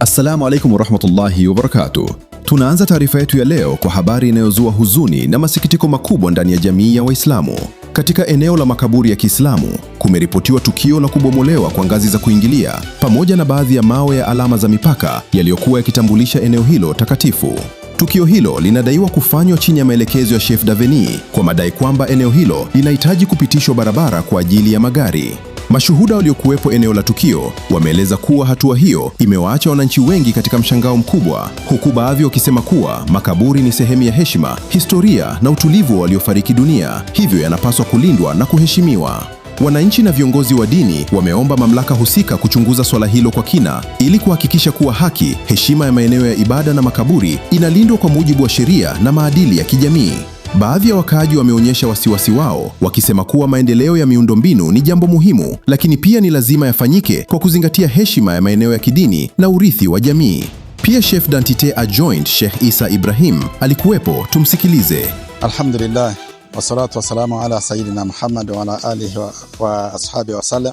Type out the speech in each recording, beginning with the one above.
Assalamu alaikum warahmatullahi wabarakatuh. Tunaanza taarifa yetu ya leo kwa habari inayozua huzuni na masikitiko makubwa ndani ya jamii ya Waislamu. Katika eneo la makaburi ya Kiislamu, kumeripotiwa tukio la kubomolewa kwa ngazi za kuingilia pamoja na baadhi ya mawe ya alama za mipaka yaliyokuwa yakitambulisha eneo hilo takatifu. Tukio hilo linadaiwa kufanywa chini ya maelekezo ya Sheikh Daveni kwa madai kwamba eneo hilo linahitaji kupitishwa barabara kwa ajili ya magari. Mashuhuda waliokuwepo eneo la tukio wameeleza kuwa hatua hiyo imewaacha wananchi wengi katika mshangao mkubwa, huku baadhi wakisema kuwa makaburi ni sehemu ya heshima, historia na utulivu wa waliofariki dunia, hivyo yanapaswa kulindwa na kuheshimiwa. Wananchi na viongozi wa dini wameomba mamlaka husika kuchunguza swala hilo kwa kina ili kuhakikisha kuwa haki, heshima ya maeneo ya ibada na makaburi inalindwa kwa mujibu wa sheria na maadili ya kijamii. Baadhi ya wakaaji wameonyesha wasiwasi wao wakisema kuwa maendeleo ya miundombinu ni jambo muhimu, lakini pia ni lazima yafanyike kwa kuzingatia heshima ya maeneo ya kidini na urithi wa jamii. Pia Chef d'Entité Adjoint Sheikh Isa Ibrahim alikuwepo, tumsikilize. Alhamdulillah, wassalatu wassalamu ala sayyidina Muhammad wa ala alihi wa ashabi wa sallam.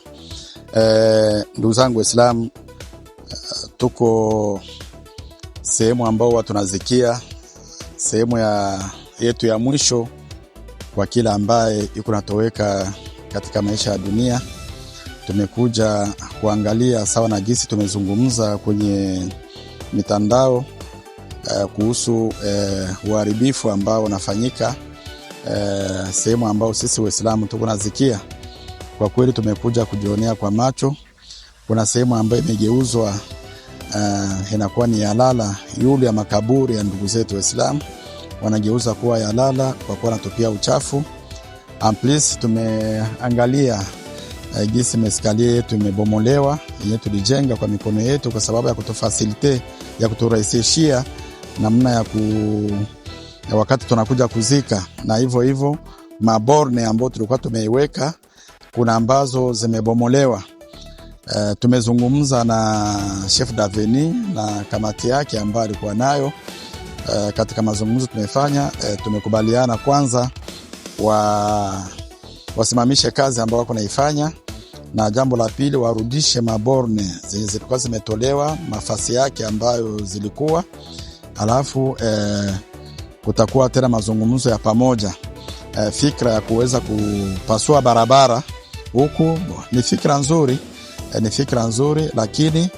Ndugu zangu Waislamu, tuko sehemu ambao watu tunazikia, sehemu yetu ya mwisho kwa kila ambaye yuko natoweka katika maisha ya dunia. Tumekuja kuangalia sawa na jinsi tumezungumza kwenye mitandao kuhusu uharibifu ambao unafanyika sehemu ambao sisi Waislamu tuko nazikia. Kwa kweli tumekuja kujionea kwa macho. Kuna sehemu ambayo imegeuzwa inakuwa ni yalala yule ya makaburi ya ndugu zetu Waislamu, wanageuza kuwa yalala kwa kuwa natupia uchafu. Amplis tumeangalia jinsi meskalie yetu imebomolewa, yenye tulijenga kwa mikono yetu kwa sababu ya kutufasilite, ya kuturahisishia namna ya wakati tunakuja kuzika. Na hivyo maborne ambao tulikuwa tumeiweka kuna ambazo zimebomolewa. Tumezungumza na Chef Daveni na kamati yake ambayo alikuwa nayo. Katika mazungumzo tumefanya, tumekubaliana kwanza wasimamishe kazi ambao wako naifanya, na jambo la pili warudishe maborne zilikuwa zimetolewa nafasi yake ambayo zilikuwa. Alafu kutakuwa tena mazungumzo ya pamoja. Fikra ya kuweza kupasua barabara huku ni fikra nzuri, lakini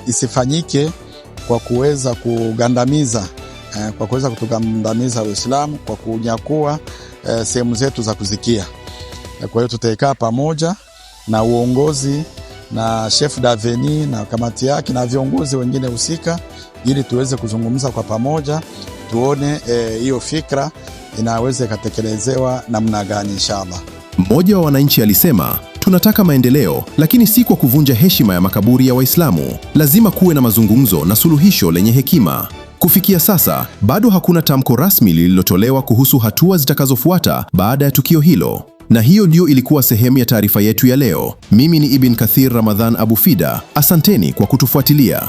isifanyike kwa kuweza kugandamiza kutugandamiza Uislamu kwa kunyakua sehemu zetu za kuzikia. Kwa hiyo tutaikaa pamoja na uongozi na Chef Daveni na kamati yake na viongozi wengine husika ili tuweze kuzungumza kwa pamoja, tuone hiyo fikra inaweza kutekelezewa namna gani inshallah. Mmoja wa wananchi alisema, tunataka maendeleo, lakini si kwa kuvunja heshima ya makaburi ya Waislamu. Lazima kuwe na mazungumzo na suluhisho lenye hekima. Kufikia sasa, bado hakuna tamko rasmi lililotolewa kuhusu hatua zitakazofuata baada ya tukio hilo. Na hiyo ndio ilikuwa sehemu ya taarifa yetu ya leo. Mimi ni Ibn Kathir Ramadhan Abu Fida. Asanteni kwa kutufuatilia.